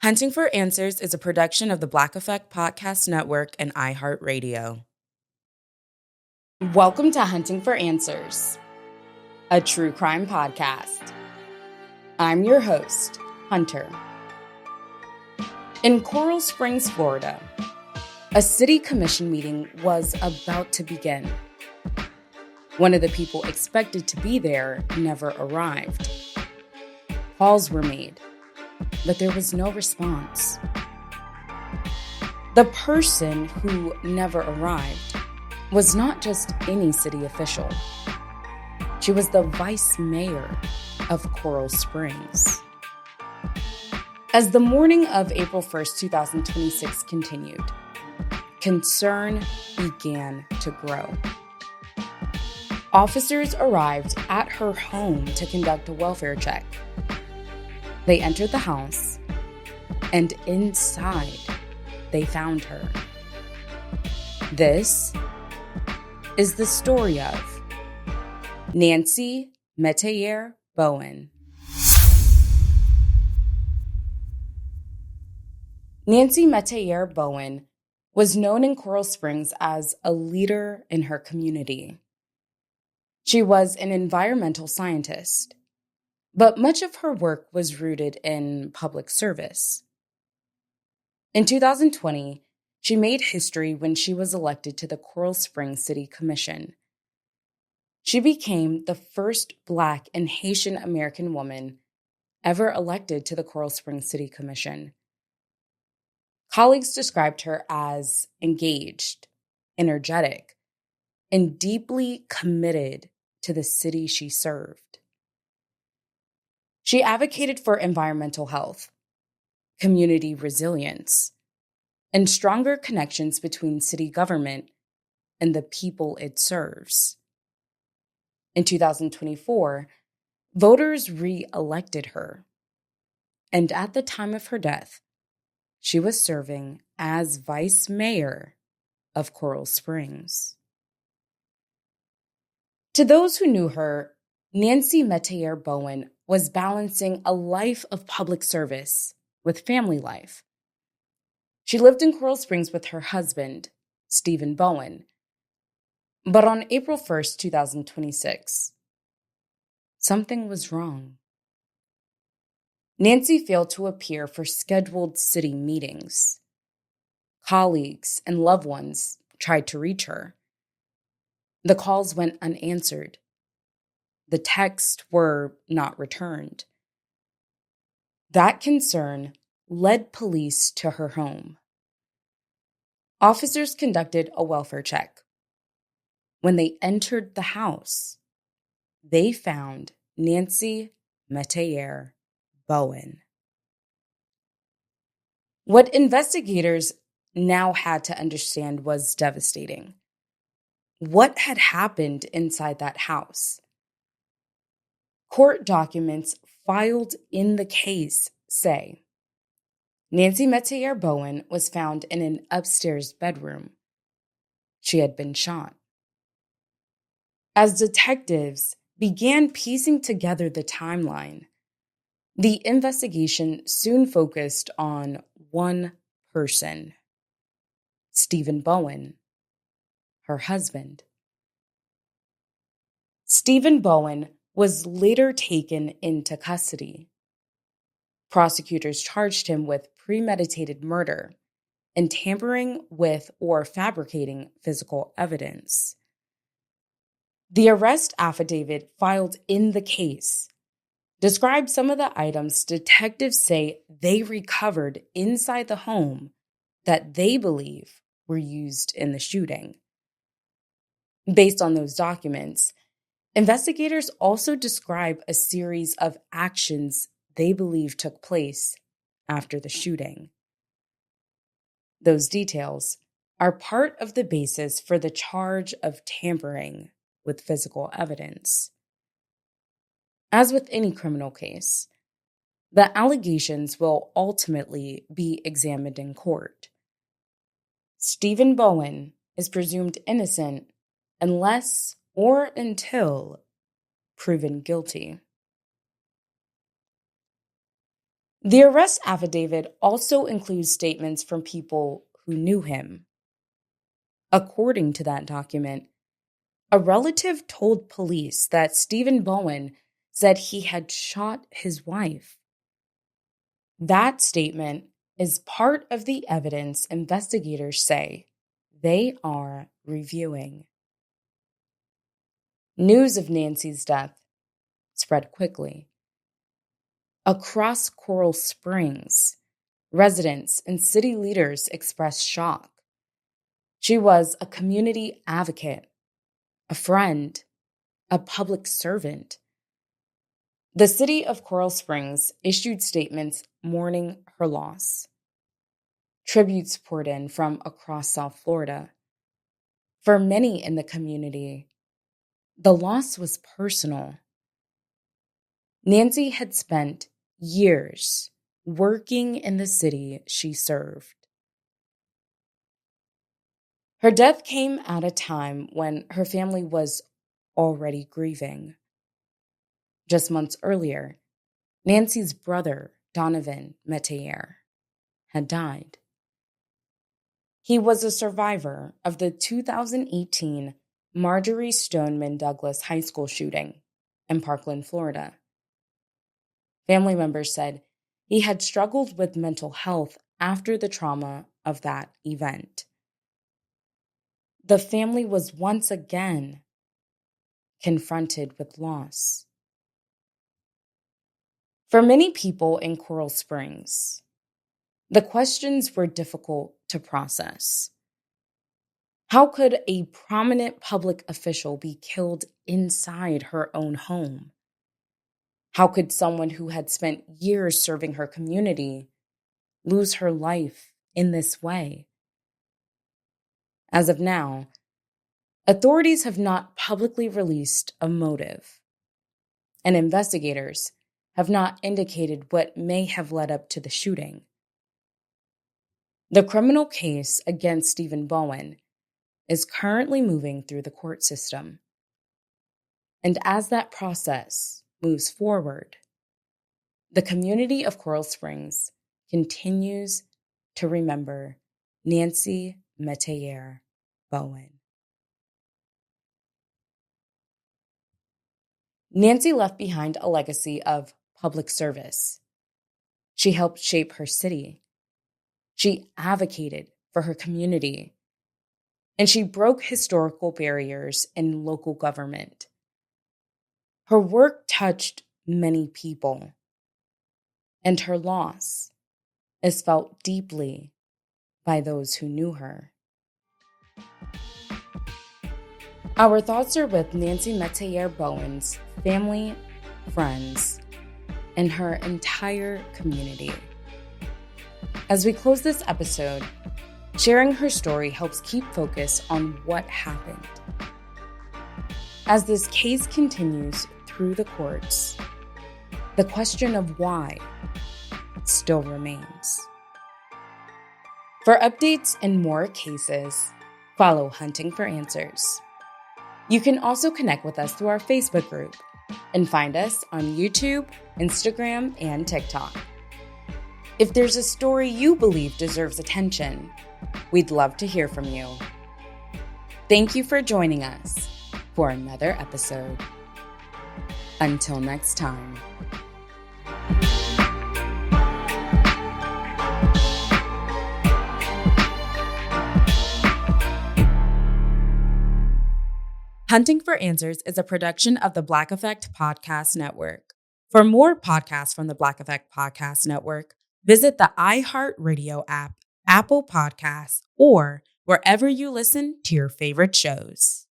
Hunting for Answers is a production of the Black Effect Podcast Network and iHeartRadio. Welcome to Hunting for Answers, a true crime podcast. I'm your host, Hunter. In Coral Springs, Florida, a city commission meeting was about to begin. One of the people expected to be there never arrived. Calls were made, but there was no response. The person who never arrived was not just any city official. She was the vice mayor of Coral Springs. As the morning of April 1st, 2026 continued, concern began to grow. Officers arrived at her home to conduct a welfare check. They entered the house, and inside, they found her. This is the story of Nancy Metayer Bowen. Nancy Metayer Bowen was known in Coral Springs as a leader in her community. She was an environmental scientist, but much of her work was rooted in public service. In 2020, she made history when she was elected to the Coral Springs City Commission. She became the first Black and Haitian American woman ever elected to the Coral Springs City Commission. Colleagues described her as engaged, energetic, and deeply committed to the city she served. She advocated for environmental health, community resilience, and stronger connections between city government and the people it serves. In 2024, voters re-elected her, and at the time of her death, she was serving as vice mayor of Coral Springs. To those who knew her, Nancy Metayer Bowen was balancing a life of public service with family life. She lived in Coral Springs with her husband, Stephen Bowen. But on April 1st, 2026, something was wrong. Nancy failed to appear for scheduled city meetings. Colleagues and loved ones tried to reach her. The calls went unanswered. The texts were not returned. That concern led police to her home. Officers conducted a welfare check. When they entered the house, they found Nancy Metayer Bowen. What investigators now had to understand was devastating. What had happened inside that house? Court documents filed in the case say Nancy Metayer Bowen was found in an upstairs bedroom. She had been shot. As detectives began piecing together the timeline, the investigation soon focused on one person, Stephen Bowen, her husband. Stephen Bowen was later taken into custody. Prosecutors charged him with premeditated murder and tampering with or fabricating physical evidence. The arrest affidavit filed in the case describes some of the items detectives say they recovered inside the home that they believe were used in the shooting. Based on those documents, investigators also describe a series of actions they believe took place after the shooting. Those details are part of the basis for the charge of tampering with physical evidence. As with any criminal case, the allegations will ultimately be examined in court. Stephen Bowen is presumed innocent unless or until proven guilty. The arrest affidavit also includes statements from people who knew him. According to that document, a relative told police that Stephen Bowen said he had shot his wife. That statement is part of the evidence investigators say they are reviewing. News of Nancy's death spread quickly. Across Coral Springs, residents and city leaders expressed shock. She was a community advocate, a friend, a public servant. The city of Coral Springs issued statements mourning her loss. Tributes poured in from across South Florida. For many in the community, the loss was personal. Nancy had spent years working in the city she served. Her death came at a time when her family was already grieving. Just months earlier, Nancy's brother, Donovan Metayer, had died. He was a survivor of the 2018 Marjorie Stoneman Douglas High School shooting in Parkland, Florida. Family members said he had struggled with mental health after the trauma of that event. The family was once again confronted with loss. For many people in Coral Springs, the questions were difficult to process. How could a prominent public official be killed inside her own home? How could someone who had spent years serving her community lose her life in this way? As of now, authorities have not publicly released a motive, and investigators have not indicated what may have led up to the shooting. The criminal case against Stephen Bowen is currently moving through the court system. And as that process moves forward, the community of Coral Springs continues to remember Nancy Metayer Bowen. Nancy left behind a legacy of public service. She helped shape her city. She advocated for her community. And she broke historical barriers in local government. Her work touched many people, and her loss is felt deeply by those who knew her. Our thoughts are with Nancy Metayer Bowen's family, friends, and her entire community. As we close this episode, sharing her story helps keep focus on what happened. As this case continues through the courts, the question of why still remains. For updates and more cases, follow Hunting for Answers. You can also connect with us through our Facebook group and find us on YouTube, Instagram, and TikTok. If there's a story you believe deserves attention, we'd love to hear from you. Thank you for joining us for another episode. Until next time. Hunting for Answers is a production of the Black Effect Podcast Network. For more podcasts from the Black Effect Podcast Network, visit the iHeartRadio app, Apple Podcasts, or wherever you listen to your favorite shows.